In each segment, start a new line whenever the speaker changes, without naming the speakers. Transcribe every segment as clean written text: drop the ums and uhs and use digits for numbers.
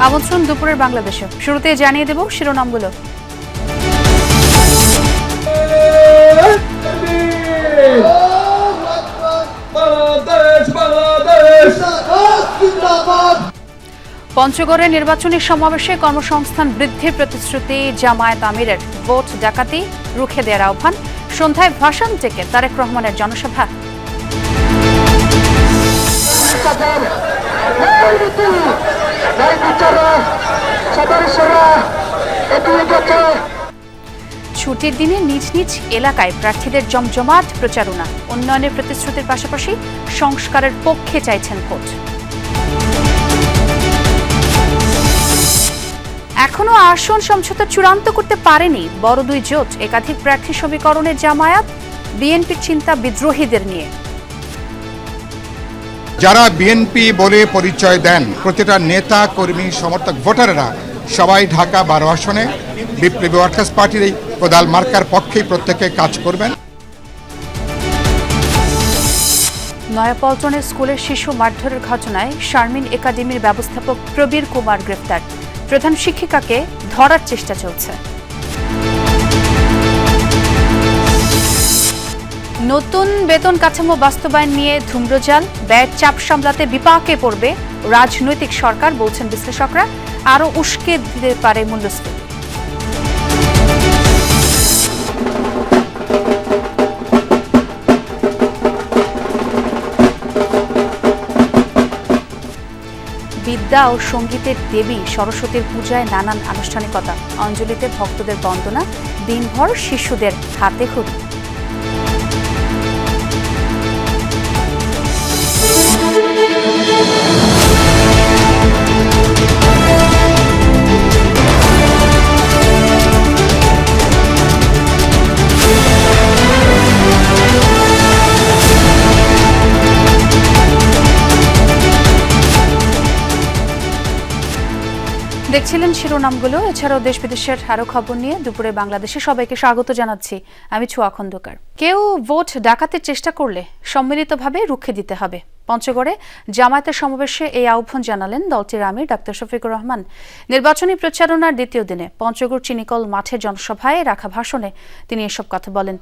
আমন্ত্রণ দুপুরের বাংলাদেশে। শুরুতে জানিয়ে দেব শিরোনামগুলো। পঞ্চগড়ে নির্বাচনী সমাবেশে কর্মসংস্থান বৃদ্ধির প্রতিশ্রুতি জামায়াত আমিরের। ভোট ডাকাতি রুখে দেওয়ার আহ্বান। সন্ধ্যায় ভাষণ থেকে তারেক রহমানের জনসভা। ছুটির দিনে নিজ নিজ এলাকায় প্রার্থীদের জমজমাট প্রচারণা। উন্নয়নের প্রতিশ্রুতির পাশাপাশি সংস্কারের পক্ষে চাইছেন ভোট। এখনো আসন সমঝোতা চূড়ান্ত করতে পারেনি বড় দুই জোট। একাধিক প্রার্থী সমীকরণে জামায়াত, বিএনপির চিন্তা বিদ্রোহীদের নিয়ে।
যারা বিএনপি বলে পরিচয় দেন প্রতিটা নেতা কর্মী সমর্থক ভোটাররা সবাই ঢাকা 12 আসনে বিপ্লবী ওয়ার্কার্স পার্টির এই কোদাল মার্কার পক্ষেই প্রত্যেকে কাজ করবেন।
নয়াপল্টনের স্কুলের শিশু মারধরের ঘটনায় শারমিন একাডেমির ব্যবস্থাপক প্রবীর কুমার গ্রেফতার। প্রধান শিক্ষিকাকে ধরার চেষ্টা চলছে। নতুন বেতন কাঠামো বাস্তবায়ন নিয়ে ধূম্রজাল, ব্যয়ের চাপ সামলাতে বিপাকে পড়বে রাজনৈতিক সরকার বলছেন বিশ্লেষকরা। আরও উস্কে দিতে পারে মূল্যস্ফীতি। বিদ্যা ও সঙ্গীতের দেবী সরস্বতীর পূজায় নানান আনুষ্ঠানিকতা। অঞ্জলিতে ভক্তদের বন্দনা, দিনভর শিশুদের হাতে খড়ি। দেখছিলেন শিরোনামগুলো। এছাড়াও দেশ বিদেশের আরো খবর নিয়ে দুপুরে বাংলাদেশে সবাইকে স্বাগত জানাচ্ছি। আমি ছোঁয়া খন্দকার। কেউ ভোট ডাকাতের চেষ্টা করলে সম্মিলিতভাবে রুখে দিতে হবে। পঞ্চগড়ে জামায়াতের সমাবেশে এই আহ্বান জানালেন দলটির আমির ডাক্তার শফিকুর রহমান। নির্বাচনী প্রচারণার দ্বিতীয় দিনে পঞ্চগড় চিনিকল মাঠের জনসভায় রাখা ভাষণে তিনি এসব কথা বলেন।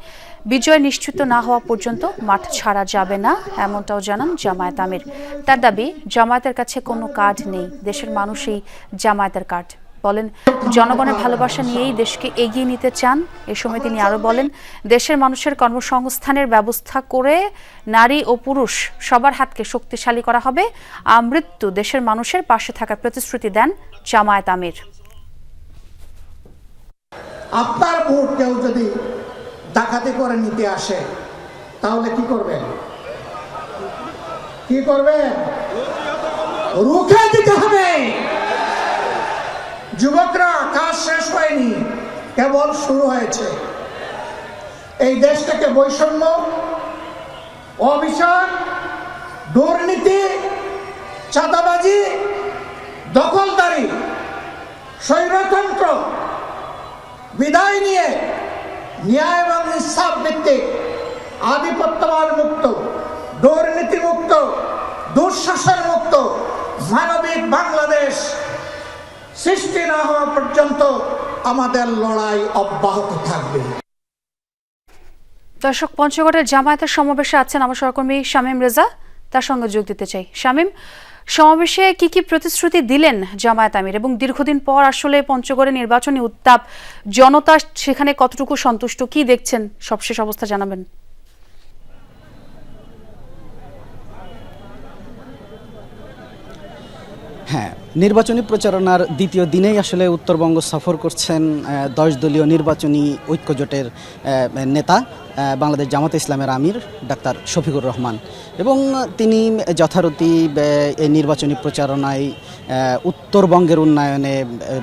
বিজয় নিশ্চিত না হওয়া পর্যন্ত মাঠ ছাড়া যাবে না, এমনটাও জানান জামায়াত আমির। তার দাবি, জামায়াতের কাছে কোনো কার্ড নেই, দেশের মানুষই জামায়াতের কার্ড। বলেন, জনগণের ভালোবাসা নিয়েই দেশকে এগিয়ে নিতে চান। এ সময় তিনি আরো বলেন, দেশের মানুষের কর্মসংস্থানের ব্যবস্থা করে নারী ও পুরুষ সবার হাতকে শক্তিশালী করা হবে। আমৃত্যু দেশের মানুষের পাশে থাকার প্রতিশ্রুতি দেন জামায়াত আমির।
আপনার ভোট কেউ যদি ডাকাতি করে নিতে আসে তাহলে কি করবেন? কি করবেন? রুখে দিতে হবে। যুবকরা, কাজ শেষ হয়নি, কেবল শুরু হয়েছে। এই দেশ থেকে বৈষম্য, অবিচার, দুর্নীতি, চাঁদাবাজি, দখলদারি, স্বৈরতন্ত্র বিদায় নিয়ে ন্যায় এবং ইনসাফ ভিত্তিক আধিপত্যবাদ মুক্ত, দুর্নীতি মুক্ত, দুঃশাসন মুক্ত মানবিক বাংলাদেশ সৃষ্টি না হওয়া পর্যন্ত আমাদের লড়াই অব্যাহত থাকবে।
দর্শক, পঞ্চগড়ের জামায়াতের সমাবেশে আছেন আমার সহকর্মী শামীম রেজা। তার সঙ্গে যোগ দিতে চাই। শামীম, সমাবেশে কি কি প্রতিশ্রুতি দিলেন জামায়াত আমির এবং দীর্ঘদিন পর আসলে পঞ্চগড়ে নির্বাচনী উত্তাপ, জনতা সেখানে কতটুকু সন্তুষ্ট, কি দেখছেন সবশেষ অবস্থা জানাবেন?
হ্যাঁ, নির্বাচনী প্রচারণার দ্বিতীয় দিনেই আসলে উত্তরবঙ্গ সফর করছেন 10 দলীয় নির্বাচনী ঐক্যজোটের নেতা বাংলাদেশ জামাতে ইসলামের আমির ডাক্তার শফিকুর রহমান। এবং তিনি যথারীতি এই নির্বাচনী প্রচারণায় উত্তরবঙ্গের উন্নয়নে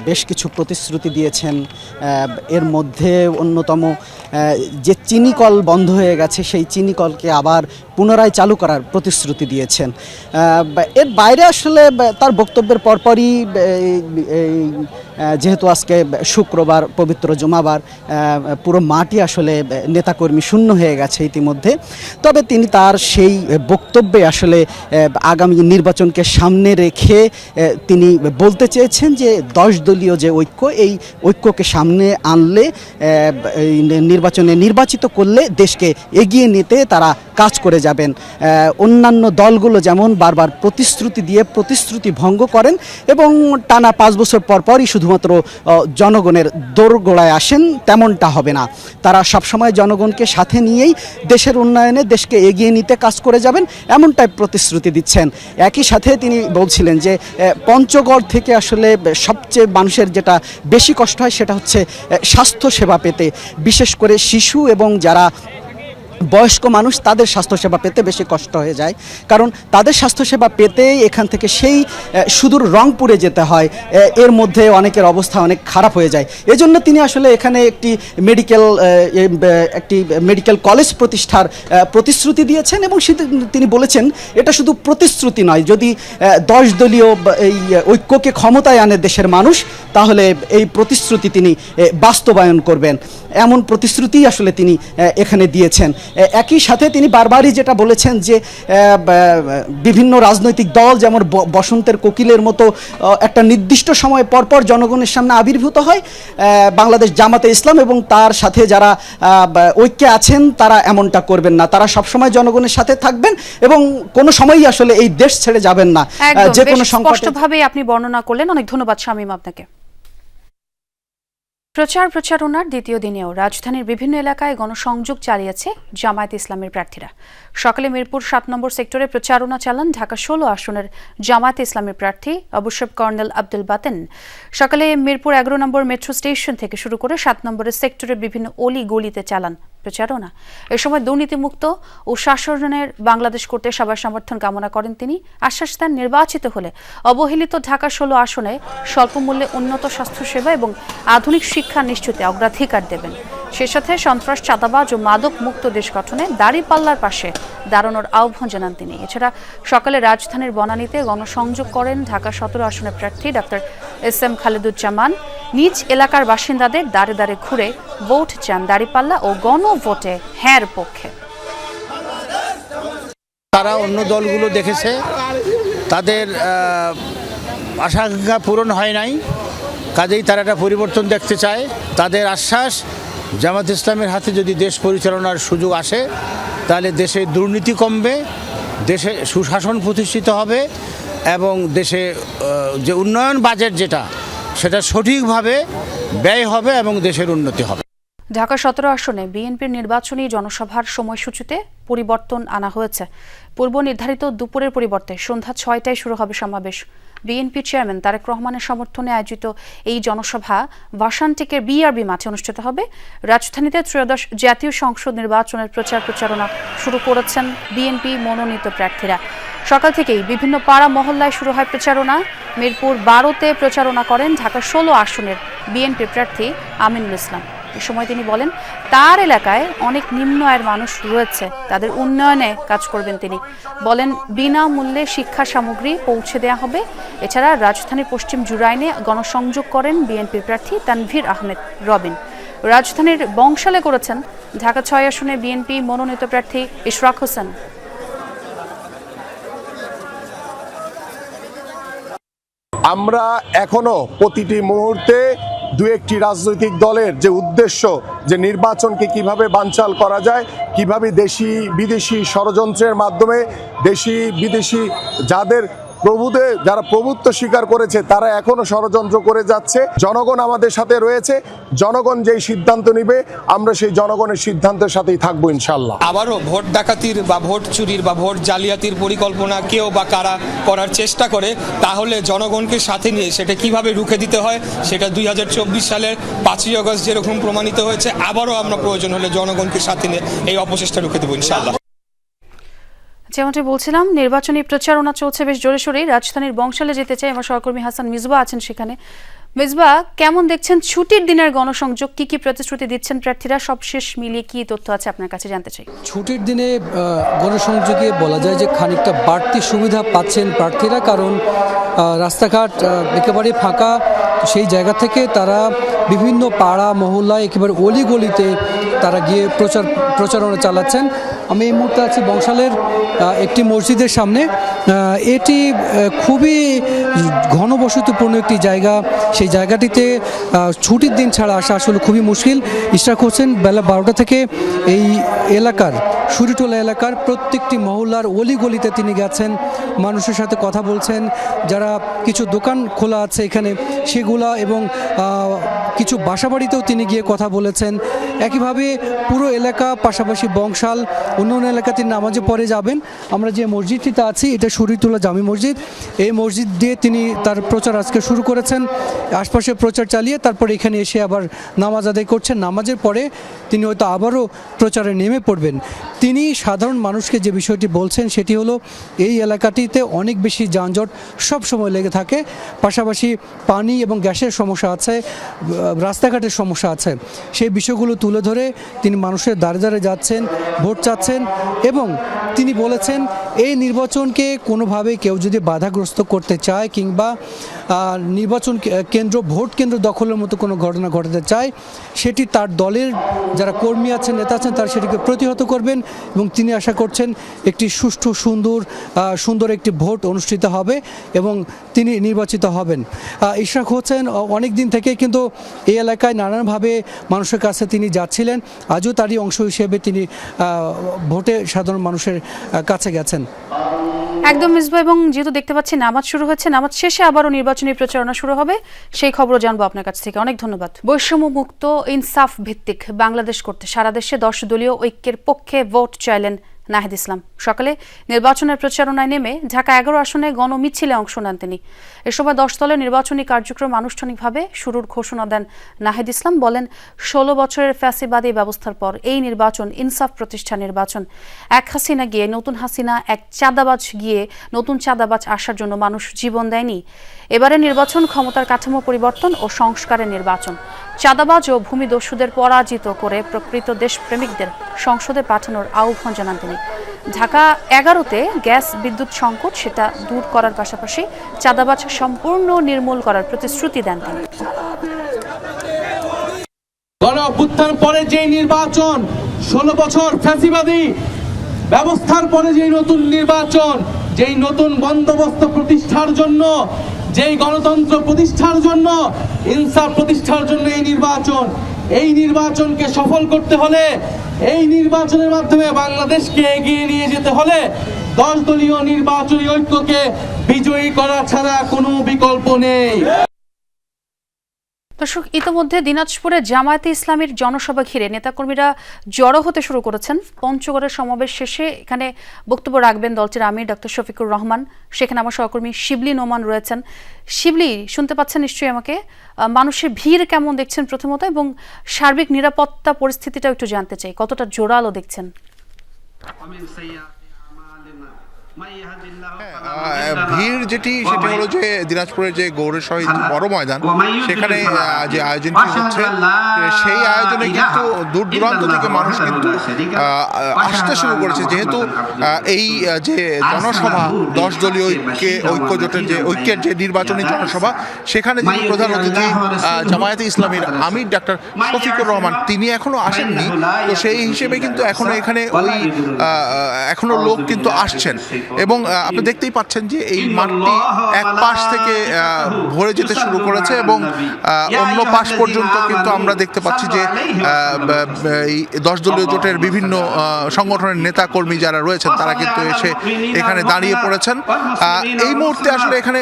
বেশ কিছু প্রতিশ্রুতি দিয়েছেন। এর মধ্যে অন্যতম যে চিনিকল বন্ধ হয়ে গেছে সেই চিনিকলকে আবার পুনরায় চালু করার প্রতিশ্রুতি দিয়েছেন। এর বাইরে আসলে তার বক্তব্যের পরপরই যেহেতু আজকে শুক্রবার পবিত্র জুমাবার, পুরো মাটি আসলে নেতাকর্মী শূন্য হয়ে গেছে ইতিমধ্যে। তবে তিনি তার সেই বক্তব্যে আসলে আগামী নির্বাচনকে সামনে রেখে তিনি বলতে চেয়েছেন যে 10 দলীয় যে ঐক্য, এই ঐক্যকে সামনে আনলে, নির্বাচনে নির্বাচিত করলে দেশকে এগিয়ে নিতে তারা কাজ করে যাবেন। অন্যান্য দলগুলো যেমন বারবার প্রতিশ্রুতি দিয়ে প্রতিশ্রুতি ভঙ্গ করেন এবং টানা 5 বছর পরই শুধুমাত্র জনগণের দোরগোড়ায় আসেন, তেমনটা হবে না। তারা সবসময় জনগণকে সাথে নিয়েই দেশের উন্নয়নে, দেশকে এগিয়ে নিতে কাজ করে যাবেন, এমনটাই প্রতিশ্রুতি দিচ্ছেন। একই সাথে তিনি বলছিলেন যে পঞ্চগড় থেকে আসলে সবচেয়ে মানুষের যেটা বেশি কষ্ট হয় সেটা হচ্ছে স্বাস্থ্যসেবা পেতে, বিশেষ করে শিশু এবং যারা বয়স্ক মানুষ, তাদের স্বাস্থ্যসেবা পেতে বেশি কষ্ট হয়ে যায়। কারণ তাদের স্বাস্থ্যসেবা পেতে এখান থেকে সেই সুদূর রংপুরে যেতে হয়, এর মধ্যে অনেকের অবস্থা অনেক খারাপ হয়ে যায়। এজন্য তিনি আসলে এখানে একটি মেডিকেল কলেজ প্রতিষ্ঠার প্রতিশ্রুতি দিয়েছেন এবং তিনি বলেছেন এটা শুধু প্রতিশ্রুতি নয়, যদি 10 দলীয় এই ঐক্যকে ক্ষমতায় আনে দেশের মানুষ, তাহলে এই প্রতিশ্রুতি তিনি বাস্তবায়ন করবেন। এমন প্রতিশ্রুতি আসলে তিনি এখানে দিয়েছেন। একই সাথে তিনি বারবারই যেটা বলেছেন যে বিভিন্ন রাজনৈতিক দল যেমন বসন্তের কোকিলের মতো একটা নির্দিষ্ট সময় পরপর জনগণের সামনে আবির্ভূত হয়, বাংলাদেশ জামাতে ইসলাম এবং তার সাথে যারা ঐক্যে আছেন তারা এমনটা করবেন না। তারা সবসময় জনগণের সাথে থাকবেন এবং কোনো সময়ই আসলে এই দেশ ছেড়ে যাবেন না। যে কোনো
স্পষ্টভাবে আপনি বর্ণনা করলেন, অনেক ধন্যবাদ শামীম আপনাকে। প্রচারণার দ্বিতীয় দিনেও রাজধানীর বিভিন্ন এলাকায় গণসংযোগ চালিয়েছে জামায়াতে ইসলামের প্রার্থীরা। সকালে মিরপুর 7 নম্বর সেক্টরে প্রচারণা চালান ঢাকা 16 আসনের জামায়াতে ইসলামের প্রার্থী অবশ্যই কর্নেল আব্দুল বাতেন। সকালে মিরপুর 11 নম্বর মেট্রো স্টেশন থেকে শুরু করে 7 নম্বরের সেক্টরের বিভিন্ন অলি গলিতে চালান প্রচারণা। এ সময় দুর্নীতিমুক্ত ও শাসনের বাংলাদেশ করতে সবার সমর্থন কামনা করেন তিনি। আশ্বাস দেন নির্বাচিত হলে অবহেলিত ঢাকা 16 আসনে স্বল্প মূল্যে উন্নত স্বাস্থ্যসেবা এবং আধুনিক শিক্ষা নিশ্চিতে অগ্রাধিকার দেবেন। সে সাথে সন্ত্রাস, চাঁদাবাজ ও মাদক মুক্ত দেশ গঠনে দাঁড়িপাল্লার পাশে দাঁড়ানোর আহ্বান জানান তিনি। এছাড়া সকালে রাজধানীর বনানীতে গণসংযোগ করেন ঢাকা 17 আসনের প্রার্থী ডক্টর SM খালেদুজ্জামান। নিজ এলাকার বাসিন্দাদের দাঁড়ে দাঁড়ে ঘুরে ভোট চান দাঁড়িপাল্লা ও গণভোটে হ্যাঁর পক্ষে।
তারা অন্য দলগুলো দেখেছে, তাদের আশা আকাঙ্ক্ষা পূরণ হয় নাই, কাজেই তারা একটা পরিবর্তন দেখতে চায়। তাদের আশ্বাস, জামাত ইসলামের হাতে যদি দেশ পরিচালনার সুযোগ আসে তাহলে দেশে দুর্নীতি কমবে, দেশে সুশাসন প্রতিষ্ঠিত হবে এবং দেশে যে উন্নয়ন বাজেট যেটা সেটা সঠিকভাবে ব্যয় হবে এবং দেশের উন্নতি হবে।
ঢাকা 17 আসনে বিএনপির নির্বাচনী জনসভার সময়সূচিতে পরিবর্তন আনা হয়েছে। পূর্ব নির্ধারিত দুপুরের পরিবর্তে সন্ধ্যা 6টায় শুরু হবে সমাবেশ। বিএনপি চেয়ারম্যান তারেক রহমানের সমর্থনে আয়োজিত এই জনসভা ভাসানটেকের বিআরবি মাঠে অনুষ্ঠিত হবে। রাজধানীতে 13শ জাতীয় সংসদ নির্বাচনের প্রচারণা শুরু করেছেন বিএনপি মনোনীত প্রার্থীরা। সকাল থেকেই বিভিন্ন পাড়া মহল্লায় শুরু হয় প্রচারণা। মিরপুর 12তে প্রচারণা করেন ঢাকা 16 আসনের বিএনপি প্রার্থী আমিনুল ইসলাম। এ সময় তিনি বলেন, তার এলাকায় অনেক নিম্ন আয়ের মানুষ রয়েছে, তাদের উন্নয়নে কাজ করবেন তিনি। বলেন, বিনামূল্যে শিক্ষা সামগ্রী পৌঁছে দেওয়া হবে। এছাড়া রাজধানীর পশ্চিম জুরাইনে গণসংযোগ করেন বিএনপির প্রার্থী তানভীর আহমেদ রবিন। রাজধানীর বংশালে করেছেন ঢাকা 6 আসনে বিএনপি মনোনীত প্রার্থী ইশরাক হোসেন।
আমরা এখনো প্রতিটি মুহূর্তে দু একটি রাজনৈতিক দলের যে উদ্দেশ্য, যে নির্বাচনকে কিভাবে বানচাল করা যায়, কিভাবে দেশি বিদেশি ষড়যন্ত্রের মাধ্যমে দেশি বিদেশি যারা প্রভুত্ব স্বীকার করেছে তারা এখনো ষড়যন্ত্র করে যাচ্ছে। জনগণ আমাদের সাথে রয়েছে, জনগণ যেই সিদ্ধান্ত নিবে আমরা সেই জনগণের সিদ্ধান্তের সাথেই থাকবো ইনশাল্লাহ।
আবারও ভোট ডাকাতির বা ভোট চুরির বা ভোট জালিয়াতির পরিকল্পনা কেউ বা কারা করার চেষ্টা করে, তাহলে জনগণকে সাথে নিয়ে সেটা কিভাবে রুখে দিতে হয় সেটা 2024 সালের 5ই আগস্ট যেরকম প্রমাণিত হয়েছে, আবারও আমরা প্রয়োজন হলে জনগণকে সাথে নিয়ে এই অপচেষ্টা রুখে দেবো ইনশাল্লাহ।
যেমনটি বলছিলাম, নির্বাচনী প্রচারণা চলছে বেশ জোরে সোরেই। রাজধানীর বংশালে যেতে চাই, আমার সহকর্মী হাসান মিজবা আছেন সেখানে। মিজবা, কেমন দেখছেন ছুটির দিনের গণসংযোগ? কি কি প্রতিশ্রুতি দিচ্ছেন প্রার্থীরা? সবশেষ মিলিয়ে কি তথ্য আছে আপনার কাছে জানতে চাই।
ছুটির দিনে গণসংযোগে বলা যায় যে খানিকটা বাড়তি সুবিধা পাচ্ছেন প্রার্থীরা, কারণ রাস্তাঘাট একেবারে ফাঁকা। সেই জায়গা থেকে তারা বিভিন্ন পাড়া মহল্লায় একেবারে অলিগলিতে তারা গিয়ে প্রচারণা চালাচ্ছেন। আমি এই মুহূর্তে আছি বংশালের একটি মসজিদের সামনে। এটি খুবই ঘনবসতিপূর্ণ একটি জায়গা। সেই জায়গাটিতে ছুটির দিন ছাড়া আসা আসলে খুবই মুশকিল। ইশরাক হোসেন বেলা 12টা থেকে এই এলাকার সুরিটোলা এলাকার প্রত্যেকটি মহল্লার অলিগলিতে তিনি গেছেন, মানুষের সাথে কথা বলছেন। যারা কিছু দোকান খোলা আছে এখানে সেগুলা, এবং কিছু বাসাবাড়িতেও তিনি গিয়ে কথা বলেছেন। একইভাবে পুরো এলাকা, পাশাপাশি বংশাল অন্য এলাকা তিনি নামাজে পড়ে যাবেন। আমরা যে মসজিদটিতে আছি এটা সুরিটোলা জামি মসজিদ। এই মসজিদ দিয়ে তিনি তার প্রচার আজকে শুরু করেছেন। আশপাশে প্রচার চালিয়ে তারপরে এখানে এসে আবার নামাজ আদায় করছেন। নামাজের পরে তিনি হয়তো আবারও প্রচারে নেমে পড়বেন। তিনি সাধারণ মানুষকে যে বিষয়টি বলছেন সেটি হলো এই এলাকাটিতে অনেক বেশি যানজট সব সময় লেগে থাকে, পাশাপাশি পানি এবং গ্যাসের সমস্যা আছে, রাস্তাঘাটের সমস্যা আছে। সেই বিষয়গুলো তুলে ধরে তিনি মানুষের দ্বারে দ্বারে যাচ্ছেন, ভোট চাচ্ছেন। এবং তিনি বলেছেন এই নির্বাচনকে কোনোভাবে কেউ যদি বাধাগ্রস্ত করতে চায় কিংবা নির্বাচন কেন্দ্র, ভোট কেন্দ্র দখলের মতো কোনো ঘটনা ঘটাতে চায়, সেটি তার দলের যারা কর্মী আছেন, নেতা আছেন, তারা সেটিকে প্রতিহত করবেন। এবং তিনি আশা করছেন একটি সুষ্ঠু সুন্দর একটি ভোট অনুষ্ঠিত হবে এবং তিনি নির্বাচিত হবেন। ইশরাক হোসেন অনেক দিন থেকে কিন্তু এই এলাকায় নানানভাবে মানুষের কাছে তিনি যাচ্ছিলেন। আজও তারই অংশ হিসেবে তিনি ভোটে সাধারণ মানুষের কাছে গেছেন।
একদম মিসবা, এবং যেহেতু দেখতে পাচ্ছি নামাজ শুরু হচ্ছে, নামাজ শেষে আবারও নির্বাচনী প্রচারণা শুরু হবে, সেই খবরও জানবো আপনার কাছ থেকে। অনেক ধন্যবাদ। বৈষম্য মুক্ত ইনসাফ ভিত্তিক বাংলাদেশ করতে সারা দেশে 10 দলীয় ঐক্যের পক্ষে ভোট চাইলেন নাহিদ ইসলাম। সকালে নির্বাচনের প্রচারণায় নেমে ঢাকা 11 আসনে গণমিছিলে অংশ নেন তিনি। এ সময় 10 দলের নির্বাচনী কার্যক্রম আনুষ্ঠানিকভাবে শুরুর ঘোষণা দেন নাহিদ ইসলাম। বলেন, 16 বছরের ফ্যাসিবাদী ব্যবস্থার পর এই নির্বাচন ইনসাফ প্রতিষ্ঠা নির্বাচন। এক হাসিনা গিয়ে নতুন হাসিনা, এক চাঁদাবাজ গিয়ে নতুন চাঁদাবাজ আসার জন্য মানুষ জীবন দেয়নি। এবারে নির্বাচন ক্ষমতার কাঠামো পরিবর্তন ও সংস্কারের নির্বাচন। চাঁদাবাজ ও ভূমিদস্যুদের পরাজিত করে প্রকৃত দেশপ্রেমিকদের সংসদে পাঠানোর আহ্বান জানান তিনি। ঢাকা 11-তে গ্যাস বিদ্যুৎ সংকট সেটা দূর করার পাশাপাশি চাঁদাবাজ সম্পূর্ণ নির্মূল করার প্রতিশ্রুতি দেন তিনি।
গণঅভ্যুত্থান পরে যে নির্বাচন, 16 বছর ফ্যাসিবাদী ব্যবস্থার পরে যে নতুন নির্বাচন, যেই নতুন বন্দোবস্ত প্রতিষ্ঠার জন্য, যেই গণতন্ত্র প্রতিষ্ঠার জন্য, ইনসাফ প্রতিষ্ঠার জন্য এই নির্বাচনকে সফল করতে হলে, এই নির্বাচনের মাধ্যমে বাংলাদেশকে এগিয়ে নিয়ে যেতে হলে 10 দলীয় নির্বাচনী ঐক্যকে বিজয়ী করা ছাড়া কোনো বিকল্প নেই।
দর্শক, ইতিমধ্যে দিনাজপুরে জামায়াতে ইসলামীর জনসভা ঘিরে নেতাকর্মীরা জড়ো হতে শুরু করেছেন। পঞ্চগড়ের সমাবেশ শেষে এখানে বক্তব্য রাখবেন দলটির আমির ডক্টর শফিকুর রহমান। সেখানে আমার সহকর্মী শিবলি নোমান রয়েছেন। শিবলি, শুনতে পাচ্ছেন নিশ্চয়ই আমাকে? মানুষের ভিড় কেমন দেখছেন প্রথমত, এবং সার্বিক নিরাপত্তা পরিস্থিতিটা একটু জানতে চাই, কতটা জোরালো দেখছেন?
ভিড় যেটি সেটি হলো যে দিনাজপুরের যে গৌরের শহীদ বড় ময়দান, সেখানে যে আয়োজনটি হচ্ছে সেই আয়োজনে কিন্তু দূর দূরান্ত থেকে মানুষ কিন্তু আসতে শুরু করেছে। যেহেতু এই যে জনসভা 10 দলীয় ঐক্যজোটের যে ঐক্যের যে নির্বাচনী জনসভা, সেখানে যিনি প্রধান অতিথি জামায়াতে ইসলামীর আমির ডাক্তার শফিকুর রহমান, তিনি এখনো আসেননি। তো সেই হিসেবে কিন্তু এখনো এখানে এখনো লোক কিন্তু আসছেন। এবং আপনি দেখতেই পাচ্ছেন যে এই মাঠটি এক পাশ থেকে ভরে যেতে শুরু করেছে এবং অন্য পাশ পর্যন্ত কিন্তু আমরা দেখতে পাচ্ছি যে এই 10 দলীয় জোটের বিভিন্ন সংগঠনের নেতা কর্মী যারা রয়েছেন তারা কিন্তু এসে এখানে দাঁড়িয়ে পড়েছেন। এই মুহূর্তে আসলে এখানে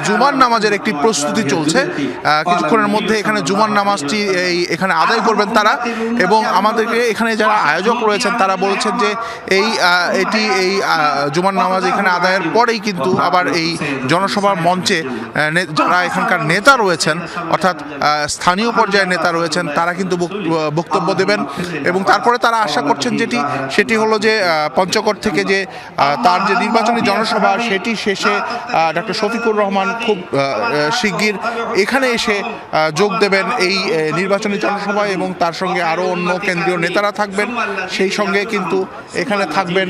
জুমার নামাজের একটি প্রস্তুতি চলছে। কিছুক্ষণের মধ্যে এখানে জুমার নামাজটি এখানে আদায় করবেন তারা। এবং আমাদেরকে এখানে যারা আয়োজক রয়েছেন তারা বলছেন যে এই জুমার নামাজ এখানে আদায়ের পরেই কিন্তু আবার এই জনসভার মঞ্চে যারা এখানকার নেতা রয়েছেন, অর্থাৎ স্থানীয় পর্যায়ের নেতা রয়েছেন, তারা কিন্তু বক্তব্য দেবেন এবং তারপরে তারা আশা করছেন সেটি হলো যে পঞ্চগড় থেকে যে তার যে নির্বাচনী জনসভা সেটি শেষে ডক্টর শফিকুর রহমান খুব শিগগির এখানে এসে যোগ দেবেন এই নির্বাচনী জনসভায় এবং তার সঙ্গে আরও অন্য কেন্দ্রীয় নেতারা থাকবেন। সেই সঙ্গে কিন্তু এখানে থাকবেন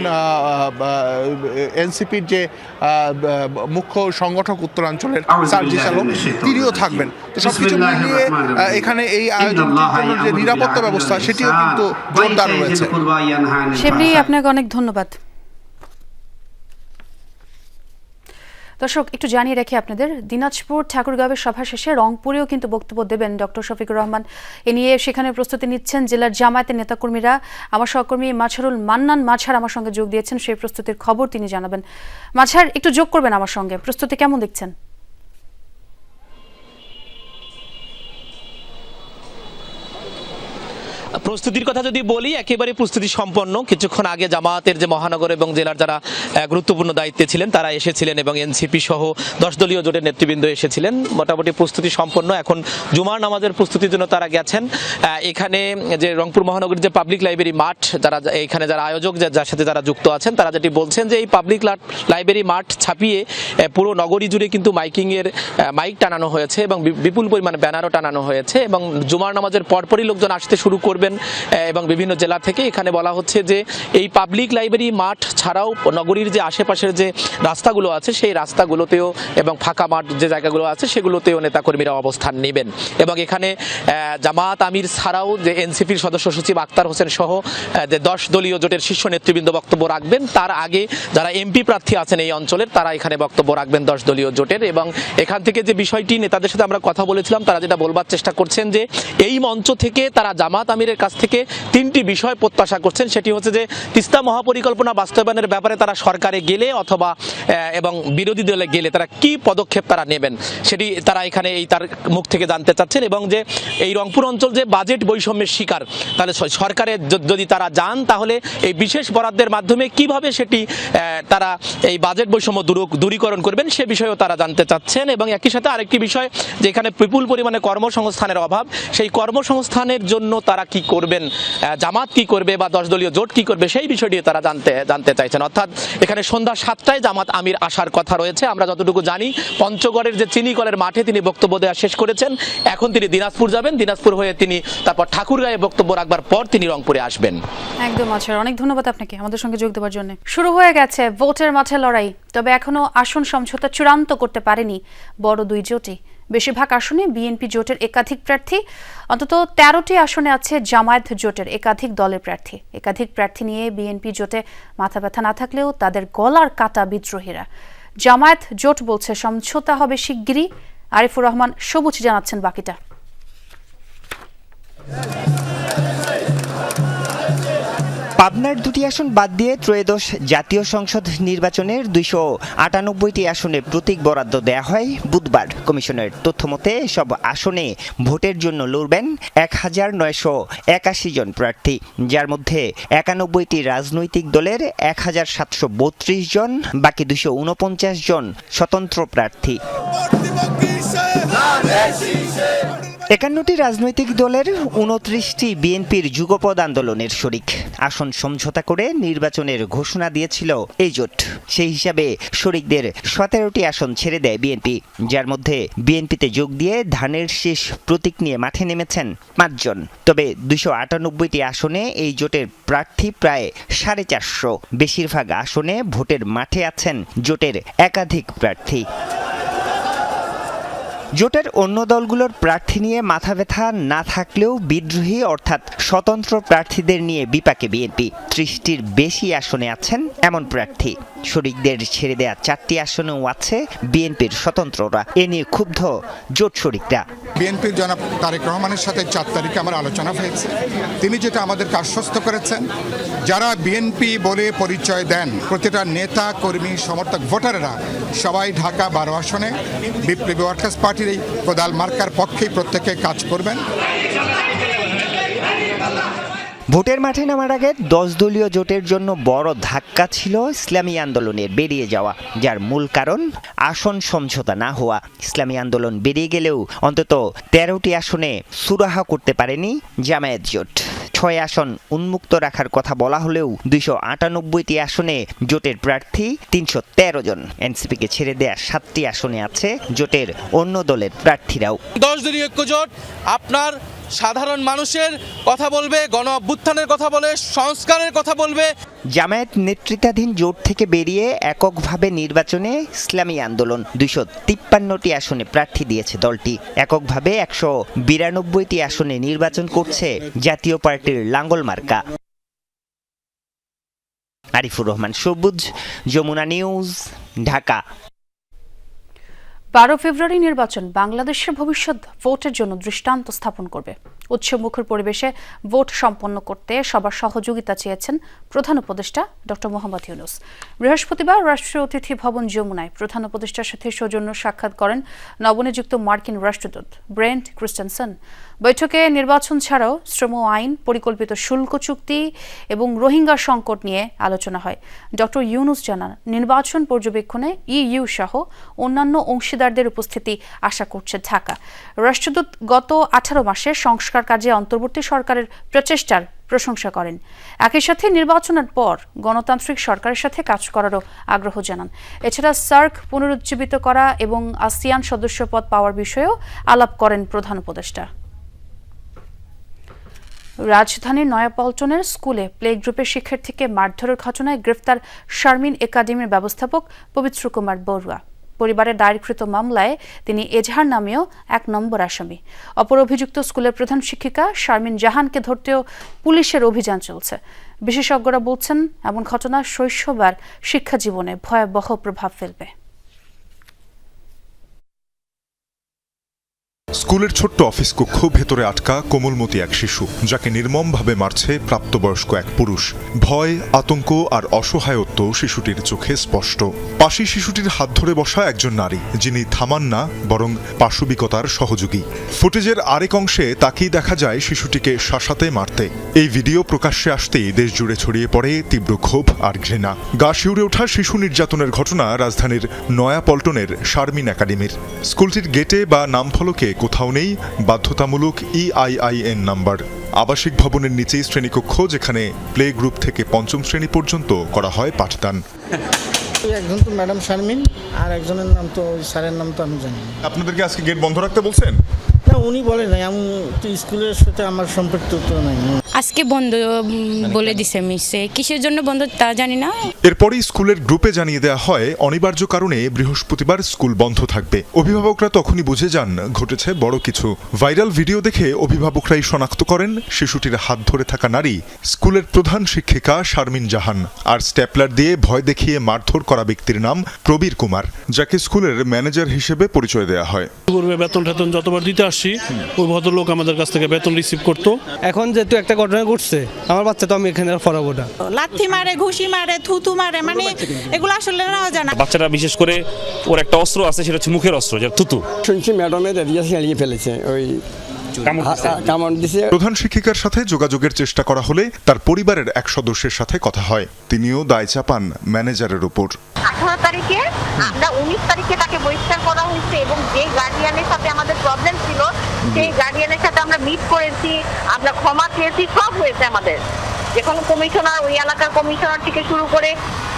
এনসিপির যে মুখ্য সংগঠক উত্তরাঞ্চলের সার্জিস আলম, তিনিও থাকবেন। তো সবকিছু মিলিয়ে এখানে এই আয়োজনের জন্য যে নিরাপত্তা ব্যবস্থা সেটিও কিন্তু জোরদার রয়েছে।
সেমনি আপনাকে অনেক ধন্যবাদ। দর্শক, একটু জানিয়ে রাখি আপনাদের, দিনাজপুর ঠাকুরগাঁওয়ের সভা শেষে রংপুরেও কিন্তু বক্তব্য দেবেন ডক্টর শফিকুর রহমান। এ নিয়ে সেখানে প্রস্তুতি নিচ্ছেন জেলার জামায়াতের নেতাকর্মীরা। আমার সহকর্মী মাঝারুল মান্নান মাঝার আমার সঙ্গে যোগ দিয়েছেন, সেই প্রস্তুতির খবর তিনি জানাবেন। মাঝার, একটু যোগ করবেন আমার সঙ্গে, প্রস্তুতি কেমন দেখছেন?
প্রস্তুতির কথা যদি বলি, একেবারে প্রস্তুতি সম্পন্ন। কিছুক্ষণ আগে জামায়াতের যে মহানগর এবং জেলার যারা গুরুত্বপূর্ণ দায়িত্বে ছিলেন তারা এসেছিলেন এবং এনসিপি সহ 10 দলীয় জোটের নেতৃবৃন্দ এসেছিলেন। মোটামুটি প্রস্তুতি সম্পন্ন। এখন জুমার নামাজের প্রস্তুতির জন্য তারা গেছেন। এখানে যে রংপুর মহানগরীর যে পাবলিক লাইব্রেরি মাঠ, এখানে যারা আয়োজক যার সাথে যারা যুক্ত আছেন তারা যেটি বলছেন যে এই পাবলিক লাইব্রেরি মাঠ ছাপিয়ে পুরো নগরী জুড়ে কিন্তু মাইক টানানো হয়েছে এবং বিপুল পরিমাণে ব্যানারও টানানো হয়েছে এবং জুমার নামাজের পরপরই লোকজন আসতে শুরু করবেন এবং বিভিন্ন জেলা থেকে। এখানে বলা হচ্ছে যে এই পাবলিক লাইব্রেরি মাঠ ছাড়াও নগরীর যে আশেপাশের যে রাস্তাগুলো আছে সেই রাস্তাগুলোতেও এবং ফাঁকা মাঠ যে জায়গাগুলো আছে সেগুলোতেও নেতাকর্মীরা অবস্থান নেবেন এবং এখানে জামায়াত আমির ছাড়াও যে এনসিপির সদস্য সচিব আক্তার হোসেন সহ যে 10 দলীয় জোটের শীর্ষ নেতৃবৃন্দ বক্তব্য রাখবেন। তার আগে যারা এমপি প্রার্থী আছেন এই অঞ্চলের তারা এখানে বক্তব্য রাখবেন 10 দলীয় জোটের। এবং এখান থেকে যে বিষয়টি নেতাদের সাথে আমরা কথা বলেছিলাম, তারা যেটা বলবার চেষ্টা করছেন যে এই মঞ্চ থেকে তারা জামায়াত আমিরের কাছ থেকে 3টি বিষয় প্রত্যাশা করছেন। সেটি হচ্ছে যে তিস্তা মহাপরিকল্পনা বাস্তবায়নের ব্যাপারে তারা সরকারে গেলে অথবা এবং বিরোধী দলে গেলে তারা কি পদক্ষেপ তারা নেবেন সেটি তারা এখানে তার মুখ থেকে জানতে চাচ্ছেন এবং যে এই রংপুর অঞ্চল যে বাজেট বৈষম্যের শিকার, তাহলে সরকারের যদি তারা যান তাহলে এই বিশেষ বরাদ্দের মাধ্যমে কিভাবে সেটি তারা এই বাজেট বৈষম্য দূরীকরণ করবেন সে বিষয়েও তারা জানতে চাচ্ছেন। এবং একই সাথে আরেকটি বিষয় যে এখানে বিপুল পরিমাণে কর্মসংস্থানের অভাব, সেই কর্মসংস্থানের জন্য তারা কি করবেন, জামাত কি করবে বা 10 দলীয় জোট কি করবে সেই বিষয়টি তারা জানতে চাইছেন। অর্থাৎ এখানে সন্ধ্যা 7টায় জামাত আমির আসার কথা রয়েছে। আমরা যতটুকু জানি পঞ্চগড়ের যে চিনিকলের মাঠে তিনি বক্তব্য দেওয়া শেষ করেছেন। এখন তিনি দিনাজপুর যাবেন, দিনাজপুর হয়ে তিনি তারপর ঠাকুরগাঁয়ে বক্তব্য রাখবার পর তিনি রংপুরে আসবেন।
একদম আচ্ছা, অনেক ধন্যবাদ আপনাকে আমাদের সঙ্গে যোগ দেওয়ার জন্য। শুরু হয়ে গেছে ভোটের মাঠে লড়াই, তবে এখনো আসন সমঝোতা চূড়ান্ত করতে পারেনি বড় দুই জোটই। বেশিরভাগ আসনে বিএনপি জোটের একাধিক প্রার্থী, অন্তত 13টি আসনে আছে জামায়াত জোটের একাধিক দলের প্রার্থী। একাধিক প্রার্থী নিয়ে বিএনপি জোটে মাথা ব্যথা না থাকলেও তাদের গলার কাটা বিদ্রোহীরা। জামায়াত জোট বলছে সমঝোতা হবে শিগগিরই। আরিফুর রহমান সবুজ জানাচ্ছেন বাকিটা।
পাবনার 2টি আসন বাদ দিয়ে ত্রয়োদশ জাতীয় সংসদ নির্বাচনের 298টি আসনে প্রতীক বরাদ্দ দেয়া হয় বুধবার। কমিশনের তথ্যমতে সব আসনে ভোটের জন্য লড়বেন 1981 জন প্রার্থী, যার মধ্যে 91টি রাজনৈতিক দলের 1732 জন, বাকি 249 জন স্বতন্ত্র প্রার্থী। 51টি রাজনৈতিক দলের 29টি বিএনপির যুগপৎ আন্দোলনের শরিক। আসন সমঝোতা করে নির্বাচনের ঘোষণা দিয়েছিল এই জোট। সেই হিসাবে শরিকদের 17টি আসন ছেড়ে দেয় বিএনপি, যার মধ্যে বিএনপিতে যোগ দিয়ে ধানের শীষ প্রতীক নিয়ে মাঠে নেমেছেন 5 জন। তবে 298টি আসনে এই জোটের প্রার্থী প্রায় 450। বেশিরভাগ আসনে ভোটের মাঠে আছেন জোটের একাধিক প্রার্থী। জোটের অন্য দলগুলোর প্রার্থী নিয়ে মাথা ব্যথা না থাকলেও বিদ্রোহী অর্থাৎ স্বতন্ত্র প্রার্থীদের নিয়ে বিপাকে বিএনপি। 30টির বেশি আসনে আছেন এমন প্রার্থী। শরিকদের ছেড়ে দেয়া 4টি আসনেও আছে বিএনপির স্বতন্ত্ররা। এ নিয়ে ক্ষুব্ধ জোট শরিকরা।
বিএনপির জনাব তারেক রহমানের সাথে 4 তারিখে আমার আলোচনা হয়েছে। তিনি যেটা আমাদেরকে আশ্বস্ত করেছেন, যারা বিএনপি বলে পরিচয় দেন প্রতিটা নেতা কর্মী সমর্থক ভোটাররা সবাই ঢাকা 12 আসনে বিপ্লবী ওয়ার্কার্স পার্টির এই কোদাল মার্কার পক্ষেই প্রত্যেকে কাজ করবেন।
ভোটের মাঠে নামার আগে 10 দলীয় জোটের জন্য বড় ধাক্কা ছিল ইসলামী আন্দোলনের বেরিয়ে যাওয়া, যার মূল কারণ আসন সমঝোতা না হওয়া। ইসলামী আন্দোলন বেরিয়ে গেলেও অন্তত 13টি আসনে সুরাহা করতে পারেনি জামায়াত জোট। 6 আসন উন্মুক্ত রাখার কথা বলা হলেও 298টি আসনে জোটের প্রার্থী 313 জন। এনসিপিকে ছেড়ে দেয়া 7টি আসনে আছে জোটের অন্য দলের প্রার্থীরাও।
10 দলীয় ঐক্যজোট আপনার সাধারণ মানুষের কথা বলবে, গণ অভ্যুত্থানের কথা বলে, সংস্কারের কথা বলবে।
জামায়াত নেতৃত্বাধীন জোট থেকে বেরিয়ে এককভাবে নির্বাচনে ইসলামী আন্দোলন 253টি আসনে প্রার্থী দিয়েছে দলটি। এককভাবে 192টি আসনে নির্বাচন করছে জাতীয় পার্টির লাঙ্গল মার্কা। আরিফুর রহমান সবুজ, যমুনা নিউজ, ঢাকা।
12 ফেব্রুয়ারি নির্বাচন বাংলাদেশের ভবিষ্যৎ ভোটের জন্য দৃষ্টান্ত স্থাপন করবে। উৎসবমুখর পরিবেশে ভোট সম্পন্ন করতে সবার সহযোগিতা চেয়েছেন প্রধান উপদেষ্টা ডক্টর মোহাম্মদ ইউনূস। বৃহস্পতিবার রাষ্ট্রীয় অতিথি ভবন যমুনায় প্রধান উপদেষ্টার সাথে সৌজন্য সাক্ষাৎ করেন নবনিযুক্ত মার্কিন রাষ্ট্রদূত ব্রেন্ট ক্রিস্টেনসেন। বৈঠকে নির্বাচন ছাড়াও শ্রম আইন, পরিকল্পিত শুল্ক চুক্তি এবং রোহিঙ্গা সংকট নিয়ে আলোচনা হয়। ডক্টর ইউনূস জানান, নির্বাচন পর্যবেক্ষণে ইইউ সহ অন্যান্য অংশীদারদের উপস্থিতি আশা করছে ঢাকা। রাষ্ট্রদূত গত 18 মাসে সংস্কার কাজে অন্তর্বর্তী সরকারের প্রচেষ্টার প্রশংসা করেন। একই সাথে নির্বাচনের পর গণতান্ত্রিক সরকারের সাথে কাজ করারও আগ্রহ জানান। এছাড়া সার্ক পুনরুজ্জীবিত করা এবং আসিয়ান সদস্যপদ পাওয়ার বিষয়েও আলাপ করেন প্রধান উপদেষ্টা। রাজধানীর নয়াপল্টনের স্কুলে প্লে গ্রুপের শিক্ষার্থীকে মারধরের ঘটনায় গ্রেফতার শারমিন একাডেমির ব্যবস্থাপক পবিত্র কুমার বড়ুয়া। পরিবারের দায়েরকৃত মামলায় তিনি এজাহার নামেও 1 নম্বর আসামি। অপর অভিযুক্ত স্কুলের প্রধান শিক্ষিকা শারমিন জাহানকে ধরতেও পুলিশের অভিযান চলছে। বিশেষজ্ঞরা বলছেন, এমন ঘটনা শৈশব আর শিক্ষা জীবনে ভয়াবহ প্রভাব ফেলবে।
স্কুলের ছোট্ট অফিস কক্ষ, ভেতরে আটকা কোমলমতি এক শিশু, যাকে নির্মমভাবে মারছে প্রাপ্তবয়স্ক এক পুরুষ। ভয়, আতঙ্ক আর অসহায়ত্ব শিশুটির চোখে স্পষ্ট। পাশে শিশুটির হাত ধরে বসা একজন নারী, যিনি থামান না বরং পাশবিকতার সহযোগী। ফুটেজের আরেক অংশে তাকেই দেখা যায় শিশুটিকে শাসাতে মারতে। এই ভিডিও প্রকাশ্যে আসতেই দেশ জুড়ে ছড়িয়ে পড়ে তীব্র ক্ষোভ আর ঘৃণা। গা শিউরে ওঠা শিশু নির্যাতনের ঘটনা রাজধানীর নয়াপল্টনের শারমিন একাডেমির। স্কুলটির গেটে বা নামফলকে কোথাও নেই বাধ্যতামূলক EIIN নাম্বার। আবাসিক ভবনের নিচেই শ্রেণীকক্ষ, যেখানে প্লে গ্রুপ থেকে 5ম শ্রেণী পর্যন্ত করা হয় পাঠদান।
একজন তো ম্যাডাম শারমিন, আর একজনের নাম তো স্যারের নাম তো আমি জানি।
আপনাদেরকে আজকে গেট বন্ধ রাখতে বলছেন?
না, উনি বলে নাই, আমি তো স্কুলের সাথে আমার সম্পর্ক তো নাই।
আজকে বন্ধ বলে দিছে মিসে, কিসের জন্য বন্ধ তা জানি না।
এরপরই স্কুলের গ্রুপে জানিয়ে দেওয়া হয় অনিবার্য কারণে বৃহস্পতিবার স্কুল বন্ধ থাকবে। অভিভাবকরা তখনই বুঝে যান ঘটেছে বড় কিছু। ভাইরাল ভিডিও দেখে অভিভাবকরাই শনাক্ত করেন শিশুটির হাত ধরে থাকা নারী স্কুলের প্রধান শিক্ষিকা শারমিন জাহান, আর স্ট্যাপলার দিয়ে ভয় দেখিয়ে মারধর করা ব্যক্তির নাম প্রবীর কুমার, যাকে স্কুলের ম্যানেজার হিসেবে পরিচয় দেওয়া হয়।
পূর্বে বেতন যতবার দিতে আসছি, ওই ভদ্রলোক আমাদের কাছ থেকে বেতন রিসিভ করতো।
এখন যেহেতু একটা ঘটনা ঘটছে, আমার বাচ্চা তো আমি এখানে পড়াবো না।
লাথি মারে, ঘুষি মারে, থুতু মারে, মানে এগুলো আসলে নেওয়া যায় না।
বাচ্চারা বিশেষ করে ওর একটা অস্ত্র আছে, সেটা হচ্ছে মুখের অস্ত্র, যেটা থুতু।
শুনছি ম্যাডামের এরিয়া চালিয়ে ফেলেছে, ওই কামড় দিছে।
প্রধান শিক্ষিকার সাথে যোগাযোগের চেষ্টা করা হলে তার পরিবারের এক সদস্যের সাথে কথা হয়। তিনিও দায় চাপান ম্যানেজারের উপর।
18 তারিখে আমরা 19 তারিখে তাকে বহিষ্কার করা হয়েছে এবং যে গার্ডিয়ানের সাথে আমাদের প্রবলেম ছিল সেই গার্ডিয়ানের সাথে আমরা মিট করেছি, আমরা ক্ষমা চেয়েছি, সব হয়েছে আমাদের। যখন কমিশনার, ওই এলাকার কমিশনার থেকে শুরু করে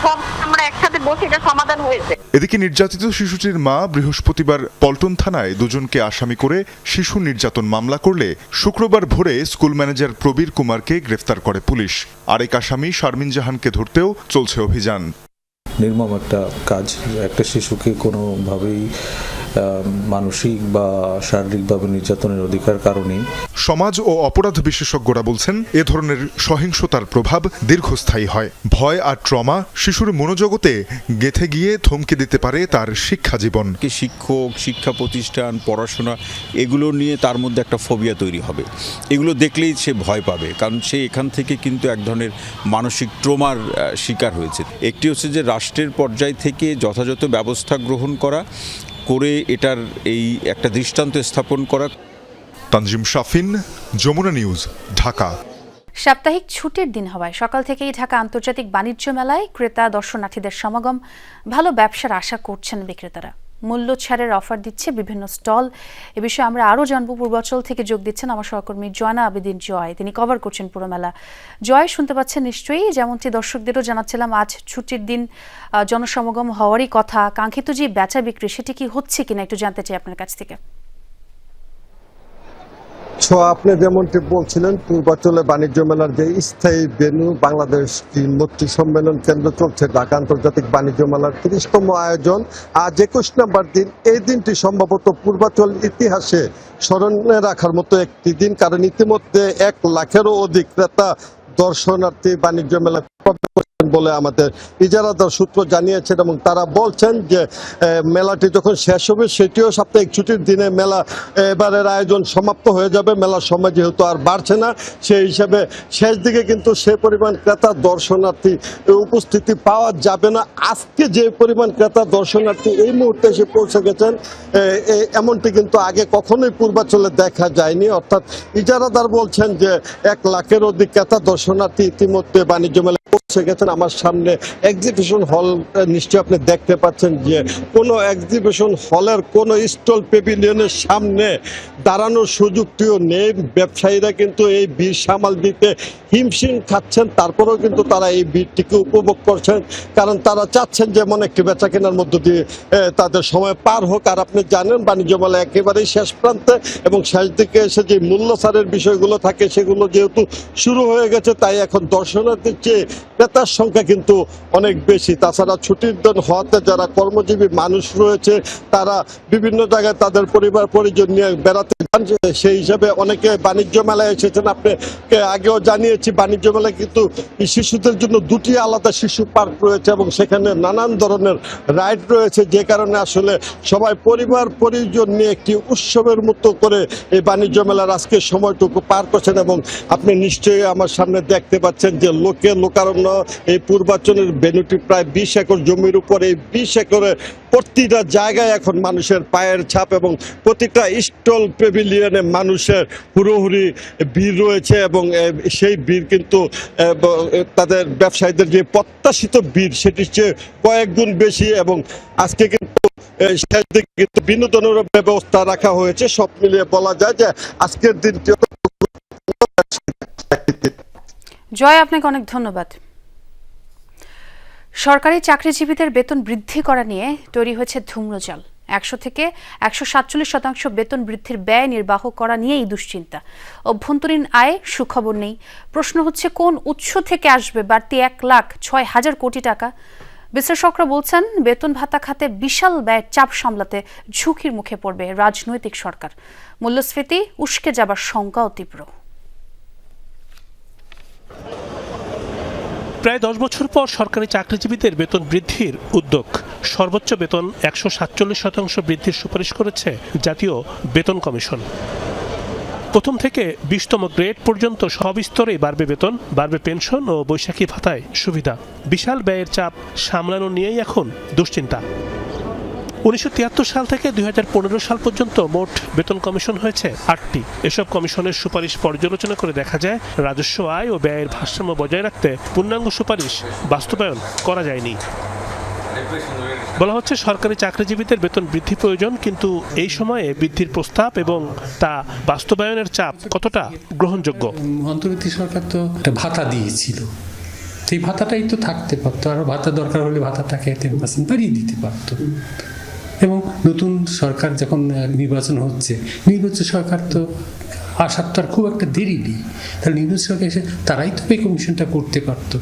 সব আমরা একসাথে বসে এটা সমাধান হয়েছে।
এদিকে নির্যাতিত শিশুটির মা বৃহস্পতিবার পল্টন থানায় 2 জনকে আসামি করে শিশু নির্যাতন মামলা করলে শুক্রবার ভোরে স্কুল ম্যানেজার প্রবীর কুমারকে গ্রেফতার করে পুলিশ। আরেক আসামি শারমিন জাহানকে ধরতেও চলছে অভিযান।
নির্মম একটা কাজ, একটা শিশুকে কোনোভাবেই মানসিক বা শারীরিকভাবে নির্যাতনের অধিকার কারণে।
সমাজ ও অপরাধ বিশেষজ্ঞরা বলছেন, এ ধরনের সহিংসতার প্রভাব দীর্ঘস্থায়ী হয়। ভয় আর ট্রমা শিশুর মনোজগতে গেঁথে গিয়ে থমকে দিতে পারে তার শিক্ষা জীবন।
শিক্ষক, শিক্ষা প্রতিষ্ঠান, পড়াশোনা, এগুলো নিয়ে তার মধ্যে একটা ফোবিয়া তৈরি হবে। এগুলো দেখলেই সে ভয় পাবে, কারণ সে এখান থেকে কিন্তু এক ধরনের মানসিক ট্রমার শিকার হয়েছে। একটি হচ্ছে যে রাষ্ট্রের পর্যায় থেকে যথাযথ ব্যবস্থা গ্রহণ করা, করে এটার এই একটা দৃষ্টান্ত স্থাপন করা।
তানজিম শাফিন, যমুনা নিউজ, ঢাকা।
সাপ্তাহিক ছুটির দিন হওয়ায় সকাল থেকেই ঢাকা আন্তর্জাতিক বাণিজ্য মেলায় ক্রেতা দর্শনার্থীদের সমাগম। ভালো ব্যবসার আশা করছেন বিক্রেতারা। মূল্য ছাড়ের অফার দিচ্ছে বিভিন্ন স্টল। এ বিষয়ে আমরা আরও জানবো। পূর্বাঞ্চল থেকে যোগ দিচ্ছেন আমার সহকর্মী জয়না আবেদিন জয়, তিনি কভার করছেন পুরো মেলা। জয়, শুনতে পাচ্ছেন নিশ্চয়ই? যেমনটি দর্শকদেরও জানাচ্ছিলাম, আজ ছুটির দিন, জনসমাগম হওয়ারই কথা। কাঙ্ক্ষিত যে বেচা বিক্রি সেটি কি হচ্ছে কিনা একটু জানতে চাই আপনার কাছ থেকে।
আপনি যেমনটি বলছিলেন, পূর্বাঞ্চলে বাণিজ্য মেলার যে স্থায়ী ভেন্যু বাংলাদেশ মৈত্রী সম্মেলন কেন্দ্র চলছে ঢাকা আন্তর্জাতিক বাণিজ্য মেলার ৩০তম আয়োজন, আজ ২১ নম্বর দিন। এই দিনটি সম্ভবত পূর্বাঞ্চল ইতিহাসে স্মরণে রাখার মতো একটি দিন, কারণ ইতিমধ্যে ১ লাখেরও অধিক ক্রেতা দর্শনার্থী বাণিজ্য মেলা বলে আমাদের ইজারাদার সূত্র জানিয়েছেন, এবং তারা বলছেন যে মেলাটি যখন শেষ হবে সেটিও সাপ্তাহিক ছুটির দিনে মেলা এবারের আয়োজন সমাপ্ত হয়ে যাবে। মেলার সময় যেহেতু আর বাড়ছে না, সেই হিসাবে শেষ দিকে কিন্তু সে পরিমাণ ক্রেতা দর্শনার্থী উপস্থিতি পাওয়া যাবে না। আজকে যে পরিমাণ ক্রেতা দর্শনার্থী এই মুহূর্তে এসে পৌঁছে গেছেন, এমনটি কিন্তু আগে কখনোই পূর্বাঞ্চলে দেখা যায়নি। অর্থাৎ ইজারাদার বলছেন যে ১ লাখের অধিক ক্রেতা দর্শনার্থী ইতিমধ্যে বাণিজ্য মেলা পৌঁছে গেছেন। আমার সামনে এক্সিবিশন হল নিশ্চয়ই আপনি দেখতে পাচ্ছেন যে কোনো এক্সিবিশন হলের কোনো স্টল পেভিলিয়নের সামনে দাঁড়ানোর সুযোগটিও নেই। ব্যবসায়ীরা কিন্তু এই ভিড় সামাল দিতে হিমশিম খাচ্ছেন, তারপরেও কিন্তু তারা এই ভিড়টিকে উপভোগ করছেন, কারণ তারা চাচ্ছেন যেমন একটি বেচা কেনার মধ্য দিয়ে তাদের সময় পার হোক। আর আপনি জানেন বাণিজ্য মেলা একেবারেই শেষ প্রান্তে, এবং শেষ দিকে এসে যে মূল্য ছাড়ের বিষয়গুলো থাকে সেগুলো যেহেতু শুরু হয়ে গেছে, তাই এখন দর্শনার্থীর চেয়ে ক্রেতার সংখ্যা কিন্তু অনেক বেশি। তাছাড়া ছুটির দিন হওয়াতে যারা কর্মজীবী মানুষ রয়েছে তারা বিভিন্ন জায়গায় তাদের পরিবার পরিজন নিয়ে বেড়াতে যান, সেই হিসাবে অনেকে বাণিজ্য মেলায় এসেছেন। আপনাকে আগেও জানিয়েছি বাণিজ্য মেলায় কিন্তু শিশুদের জন্য 2টি আলাদা শিশু পার্ক রয়েছে, এবং সেখানে নানান ধরনের রাইড রয়েছে, যে কারণে আসলে সবাই পরিবার পরিজন নিয়ে একটি উৎসবের মতো করে এই বাণিজ্য মেলার আজকের সময়টুকু পার করছেন। এবং আপনি নিশ্চয়ই আমার সামনে দেখতে পাচ্ছেন যে লোকারণ্য এই পূর্বাঞ্চলের ভেন্যুটি প্রায় 20 একর জমির উপর। এই 20 একরে প্রতিটা জায়গায় এখন মানুষের পায়ের ছাপ, এবং প্রতিটা স্টল পেভিলিয়নে মানুষের হুড়োহুড়ি ভিড় রয়েছে, এবং সেই ভিড় কিন্তু তাদের ব্যবসায়ীদের যে প্রত্যাশিত ভিড় সেটির চেয়ে কয়েক গুণ বেশি। এবং আজকে কিন্তু শেষ দিকে কিন্তু বিনোদনের ব্যবস্থা রাখা হয়েছে। সব মিলিয়ে বলা যায় যে আজকের দিনটি
জয়, আপনাকে অনেক ধন্যবাদ। সরকারি চাকরিজীবীদের বেতন বৃদ্ধি করা নিয়ে তৈরি হয়েছে ধূম্রজাল। 100 থেকে 147% বেতন বৃদ্ধির ব্যয় নির্বাহ করা নিয়েই দুশ্চিন্তা। অভ্যন্তরীণ আয় সুখবর নেই। প্রশ্ন হচ্ছে কোন উৎস থেকে আসবে বাড়তি 1,06,000 কোটি টাকা। বিশ্লেষকরা বলছেন বেতন ভাতা খাতে বিশাল ব্যয়ের চাপ সামলাতে ঝুঁকির মুখে পড়বে রাজনৈতিক সরকার। মূল্যস্ফীতি উস্কে যাবার শঙ্কাও তীব্র।
প্রায় 10 বছর পর সরকারি চাকরিজীবীদের বেতন বৃদ্ধির উদ্যোগ। সর্বোচ্চ বেতন 147% বৃদ্ধির সুপারিশ করেছে জাতীয় বেতন কমিশন। প্রথম থেকে 20তম গ্রেড পর্যন্ত সব স্তরেই বাড়বে বেতন, বাড়বে পেনশন ও বৈশাখী ভাতায় সুবিধা। বিশাল ব্যয়ের চাপ সামলানো নিয়েই এখন দুশ্চিন্তা। 1973 সাল থেকে 2015 সাল পর্যন্ত মোট বেতন কমিশন হয়েছে 8টি। এসব কমিশনের সুপারিশ পর্যালোচনা করে দেখা যায় রাজস্ব আয় ও ব্যয়ের ভারসাম্য বজায় রাখতে পূর্ণাঙ্গ সুপারিশ বাস্তবায়ন করা যায়নি। বলা হচ্ছে সরকারি চাকরিজীবীদের বেতন বৃদ্ধি প্রয়োজন, কিন্তু এই সময়ে বৃদ্ধির প্রস্তাব এবং তা বাস্তবায়নের চাপ কতটা গ্রহণযোগ্য।
অন্তর্বর্তী সরকার তো একটা ভাতা দিয়েছিল, সেই ভাতাটাই তো থাকতে পারতো, আরো ভাতা দরকার হলে ভাতাটাকে 10% বাড়িয়ে দিতে পারতো। এবং নতুন সরকার যখন নির্বাচন হচ্ছে, নির্বাচিত সরকার তো আসার তো আর খুব একটা দেরি নেই, তাহলে নির্বাচিত সরকার এসে তারাই তো পে কমিশনটা করতে পারতো।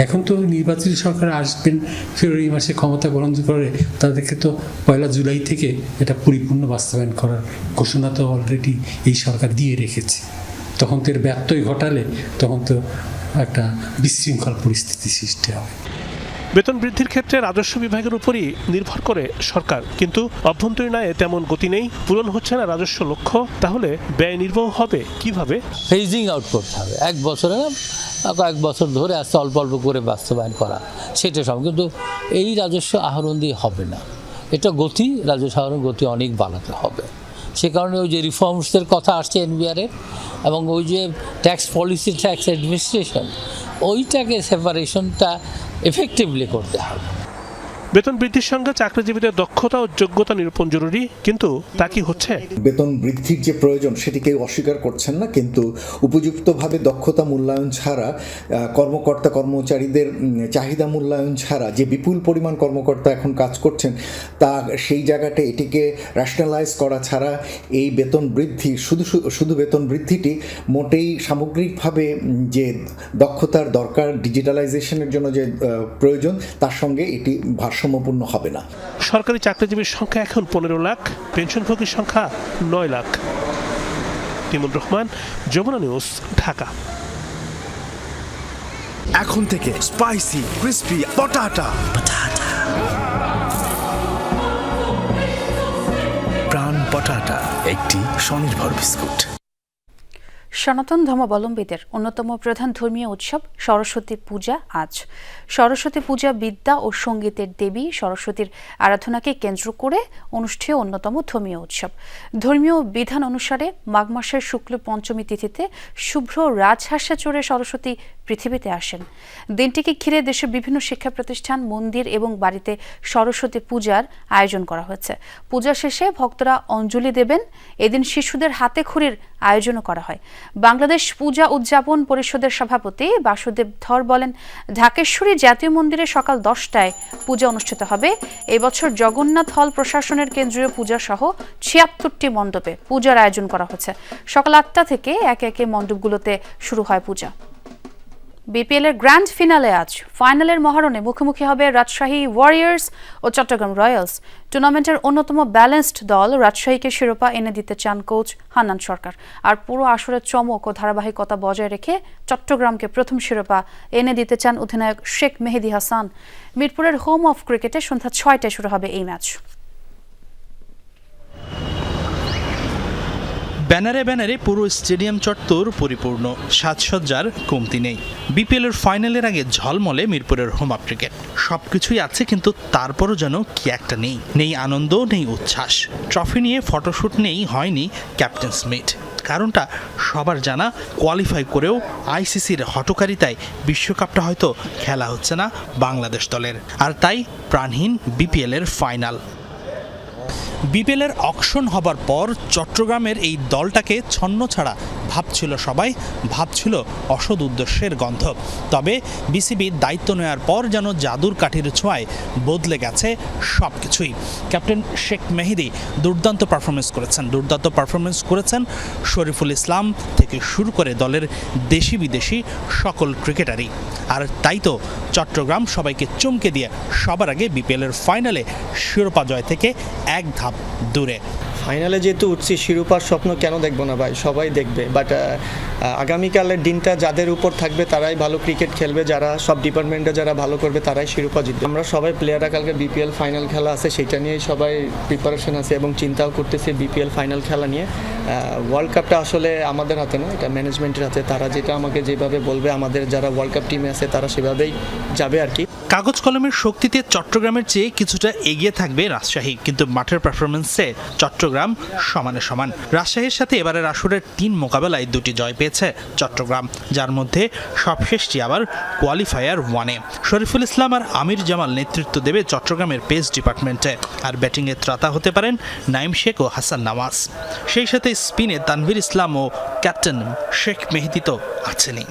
এখন তো নির্বাচিত সরকার আসবেন ফেব্রুয়ারি মাসে ক্ষমতা গ্রহণ করে, তাদেরকে তো 1 জুলাই থেকে এটা পরিপূর্ণ বাস্তবায়ন করার ঘোষণা তো অলরেডি এই সরকার দিয়ে রেখেছে। তখন তো এর ব্যত্যয় ঘটালে তখন তো একটা বিশৃঙ্খল পরিস্থিতি সৃষ্টি হবে।
বেতন বৃদ্ধির ক্ষেত্রে রাজস্ব বিভাগের উপরই নির্ভর করে সরকার, কিন্তু অভ্যন্তরীণ আয়ে তেমন গতি নেই, পূরণ হচ্ছে না রাজস্ব লক্ষ্য। তাহলে ব্যয় নির্বাহ হবে কিভাবে?
ফেজিং আউট করতে হবে, 1 বছরে না কয়েক বছর ধরে আস্তে অল্প অল্প করে বাস্তবায়ন করা, সেটা সব। কিন্তু এই রাজস্ব আহরণ দিয়ে হবে না, এটা গতি, রাজস্ব আহরণ গতি অনেক বাড়াতে হবে। সে কারণে ওই যে রিফর্মসের কথা আসছে এনবিআরের, এবং ওই যে ট্যাক্স পলিসি, ট্যাক্স অ্যাডমিনিস্ট্রেশন, ওইটাকে সেপারেশনটা এফেক্টিভলি করতে হবে।
বেতন বৃদ্ধির সঙ্গে চাকরিজীবীদের দক্ষতা ও যোগ্যতা নিরূপণ জরুরি, কিন্তু তা কি হচ্ছে?
বেতন বৃদ্ধির যে প্রয়োজন সেটি কেউ অস্বীকার করছেন না, কিন্তু উপযুক্তভাবে দক্ষতা মূল্যায়ন ছাড়া, কর্মকর্তা কর্মচারীদের চাহিদা মূল্যায়ন ছাড়া যে বিপুল পরিমাণ কর্মকর্তা এখন কাজ করছেন, তা সেই জায়গাটা এটিকে র্যাশনালাইজ করা ছাড়া এই বেতন বৃদ্ধি, শুধু বেতন বৃদ্ধিটি মোটেই সামগ্রিকভাবে যে দক্ষতার দরকার, ডিজিটালাইজেশনের জন্য যে প্রয়োজন, তার সঙ্গে এটি ভারসাম্যপূর্ণ হবে না।
সরকারি চাকরিজীবীর সংখ্যা এখন 15 লাখ, পেনশনভোগীর সংখ্যা 9 লাখ। তিমুর রহমান, যমুনা নিউজ, ঢাকা।
এখন থেকে স্পাইসি ক্রিস্পি পটাটা, প্রাণ পটাটা একটি স্বনির্ভর বিস্কুট।
সনাতন ধর্মাবলম্বীদের অন্যতম প্রধান ধর্মীয় উৎসব সরস্বতী পূজা আজ। সরস্বতী পূজা বিদ্যা ও সঙ্গীতের দেবী সরস্বতীর আরাধনাকে কেন্দ্র করে অনুষ্ঠেয় অন্যতম ধর্মীয় উৎসব। ধর্মীয় বিধান অনুসারে মাঘ মাসের শুক্ল পঞ্চমী তিথিতে শুভ্র রাজহাঁসে চড়ে সরস্বতী পৃথিবীতে আসেন। দিনটিকে ঘিরে দেশের বিভিন্ন শিক্ষা প্রতিষ্ঠান, মন্দির এবং বাড়িতে সরস্বতী পূজার আয়োজন করা হয়েছে। পূজা শেষে ভক্তরা অঞ্জলি দেবেন। এদিন শিশুদের হাতে খড়ির আয়োজনও করা হয়। বাংলাদেশ পূজা উদযাপন পরিষদের সভাপতি বাসুদেব ধর বলেন, ঢাকেশ্বরী জাতীয় মন্দিরে সকাল 10টায় পূজা অনুষ্ঠিত হবে। এবছর জগন্নাথ হল প্রশাসনের কেন্দ্রীয় পূজা সহ 76টি মণ্ডপে পূজার আয়োজন করা হচ্ছে। সকাল 8টা থেকে একে একে মণ্ডপগুলোতে শুরু হয় পূজা। বিপিএল এর গ্র্যান্ড ফিনালে আজ। ফাইনালের মহারণে মুখোমুখি হবে রাজশাহী ওয়ারিয়র্স ও চট্টগ্রাম রয়্যালস। টুর্নামেন্টের অন্যতম ব্যালেন্সড দল রাজশাহীকে শিরোপা এনে দিতে চান কোচ হান্নান সরকার। আর পুরো আসরের চমক ও ধারাবাহিকতা বজায় রেখে চট্টগ্রামকে প্রথম শিরোপা এনে দিতে চান অধিনায়ক শেখ মেহেদী হাসান। মিরপুরের হোম অফ ক্রিকেটে সন্ধ্যা 6টায় শুরু হবে এই ম্যাচ।
ব্যানারে ব্যানারে পুরো স্টেডিয়াম চত্বর পরিপূর্ণ, সাজসজ্জার কমতি নেই। বিপিএল এর ফাইনালের আগে ঝলমলে মিরপুরের হোম অফ ক্রিকেট। সবকিছুই আছে, কিন্তু তারপরও যেন কি একটা নেই। নেই আনন্দ, নেই উচ্ছ্বাস। ট্রফি নিয়ে ফটোশুট নেই, হয়নি ক্যাপ্টেন্স মিট। কারণটা সবার জানা, কোয়ালিফাই করেও আইসিসির হটকারিতায় বিশ্বকাপটা হয়তো খেলা হচ্ছে না বাংলাদেশ দলের। আর তাই প্রাণহীন বিপিএল এর ফাইনাল। বিপিএলের অকশন হবার পর চট্টগ্রামের এই দলটাকে ছন্ন ছাড়া ভাবছিল সবাই, ভাবছিল অসৎ উদ্দেশ্যের গন্ধ। তবে বিসিবি দায়িত্ব নেওয়ার পর যেন জাদুর কাঠির ছোঁয়ায় বদলে গেছে সব কিছুই। ক্যাপ্টেন শেখ মেহেদী দুর্দান্ত পারফরমেন্স করেছেন শরীফুল ইসলাম থেকে শুরু করে দলের দেশি বিদেশি সকল ক্রিকেটারই। আর তাই তো চট্টগ্রাম সবাইকে চমকে দিয়ে সবার আগে বিপিএলের ফাইনালে শিরোপা জয় থেকে এক ধাপ দূরে।
ফাইনালে যেহেতু উঠছি, শিরোপার স্বপ্ন কেন দেখবো না ভাই, সবাই দেখবে। বাট আগামীকালের দিনটা যাদের উপর থাকবে তারাই ভালো ক্রিকেট খেলবে, যারা সব ডিপার্টমেন্টে যারা ভালো করবে তারাই শিরোপা জিতবে। আমরা সবাই প্লেয়াররা কালকে বিপিএল ফাইনাল খেলা আছে, সেটা নিয়েই সবাই প্রিপারেশন আছে এবং চিন্তাও করতেছে বিপিএল ফাইনাল খেলা নিয়ে। ওয়ার্ল্ড কাপটা আসলে আমাদের হাতে না, এটা ম্যানেজমেন্টের হাতে। তারা যেটা আমাকে যেভাবে বলবে, আমাদের যারা ওয়ার্ল্ড কাপ টিমে আছে তারা সেভাবেই যাবে আর কি।
কাগজ কলমের শক্তিতে চট্টগ্রামের চেয়ে কিছুটা এগিয়ে থাকবে রাজশাহী, কিন্তু মাঠের পারফরমেন্সে চট্টগ্রাম সমানে সমান। রাজশাহীর সাথে এবারের আসরের 3 মোকাবেলায় 2টি জয় পেয়েছে চট্টগ্রাম, যার মধ্যে সবশেষটি আবার কোয়ালিফায়ার 1-এ। শরীফুল ইসলাম আর আমির জামাল নেতৃত্ব দেবে চট্টগ্রামের পেস ডিপার্টমেন্টে। আর ব্যাটিংয়ে ত্রাতা হতে পারেন নাইম শেখ ও হাসান নামাজ। সেই সাথে স্পিনে তানভীর ইসলাম ও ক্যাপ্টেন শেখ মেহেদী তো আছেনই।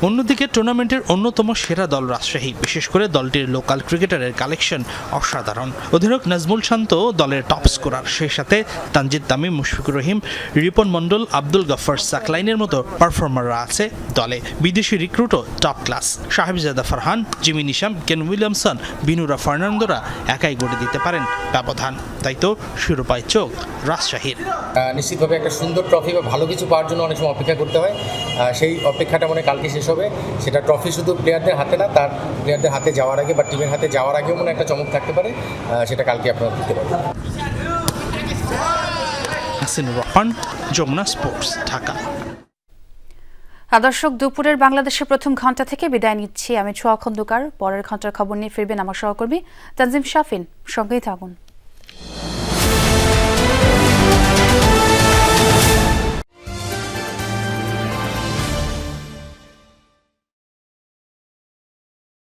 অন্যদিকে টুর্নামেন্টের অন্যতম সেরা দল রাজশাহী, বিশেষ করে দলটির লোকাল ক্রিকেটারের কালেকশন অসাধারণ। অধিনায়ক নাজমুল শান্ত দলের টপ স্কোরার, সেই সাথে তানজিদ তামিম, মুশফিকুর রহিম, রিপন মণ্ডল, আব্দুল গফফার সাকলাইনের মতো পারফর্মাররা আছে দলে। বিদেশি রিক্রুটও top class. Sahibzada Farhan, Jimmy Neesham, Kane Williamson, Binura ফার্নান্দোরা একাই গড়ে দিতে পারেন ব্যবধান। তাই তো শিরোপায় চোখ রাজশাহীর।
নিশ্চিতভাবে একটা সুন্দর ট্রফি বা ভালো কিছু পাওয়ার জন্য অনেক সময় অপেক্ষা করতে হয়। সেই অপেক্ষাটা মনে কালকে শেষ হবে। সেটা ট্রফি শুধু প্লেয়ারদের হাতে না, তার প্লেয়ারদের হাতে যাওয়ার আগে বা টিমের হাতে যাওয়ার আগেও মনে একটা চমক থাকতে পারে। সেটা কালকে আপনারা দেখতে পাবেন।
হাসিনুর রহমান, যমুনা স্পোর্টস, ঢাকা।
দর্শক, দুপুরের বাংলাদেশের প্রথম ঘন্টা থেকে বিদায় নিচ্ছি আমি ছোঁয়া খন্দকার। পরের ঘন্টার খবর নিয়ে ফিরবেন আমার সহকর্মী তানজিম শাফিন। সঙ্গেই থাকুন।